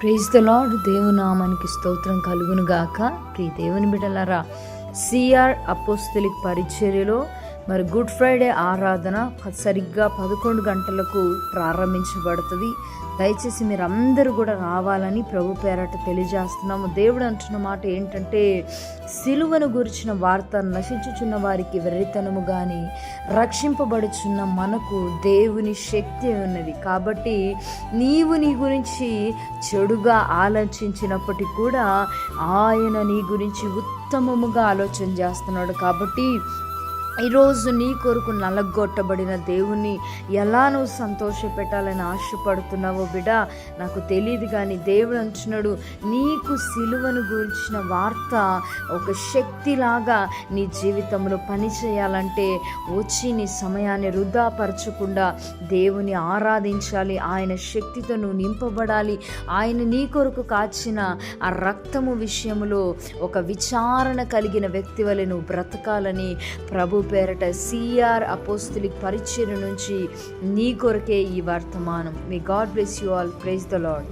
Praise the lord. దేవునామానికి స్తోత్రం కలుగును గాక. ప్రియ దేవుని బిడ్డలారా, సిఆర్ అపోస్తలిక్ పరిచర్యలో మరి గుడ్ ఫ్రైడే ఆరాధన సరిగ్గా 11 గంటలకు ప్రారంభించబడుతుంది. దయచేసి మీరు అందరూ కూడా రావాలని ప్రభు పేరట తెలియజేస్తున్నాము. దేవుడు అంటున్న మాట ఏంటంటే, సిలువను గురించిన వార్త నశించుచున్న వారికి వెర్రితనము కానీ రక్షింపబడుచున్న మనకు దేవుని శక్తి ఉన్నది. కాబట్టి నీవు నీ గురించి చెడుగా ఆలోచించినప్పటికీ కూడా ఆయన నీ గురించి ఉత్తమముగా ఆలోచన చేస్తున్నాడు. కాబట్టి ఈరోజు నీ కొరకు నలగొట్టబడిన దేవుణ్ణి ఎలా నువ్వు సంతోషపెట్టాలని ఆశపడుతున్నావో బిడ్డ నాకు తెలియదు, కానీ దేవుడు అంటున్నాడు, నీకు సిలువను గురించిన వార్త ఒక శక్తిలాగా నీ జీవితంలో పనిచేయాలంటే వచ్చి నీ సమయాన్ని వృధాపరచకుండా దేవుని ఆరాధించాలి. ఆయన శక్తితో నువ్వు నింపబడాలి. ఆయన నీ కొరకు కాచిన ఆ రక్తము విషయంలో ఒక విచారణ కలిగిన వ్యక్తి వలె నువ్వు బ్రతకాలని ప్రభు పేరట సిఆర్ అపోస్తలిక్ పరిచర్య నుంచి నీ కొరకే ఈ వర్తమానం. May God bless you all. Praise the lord.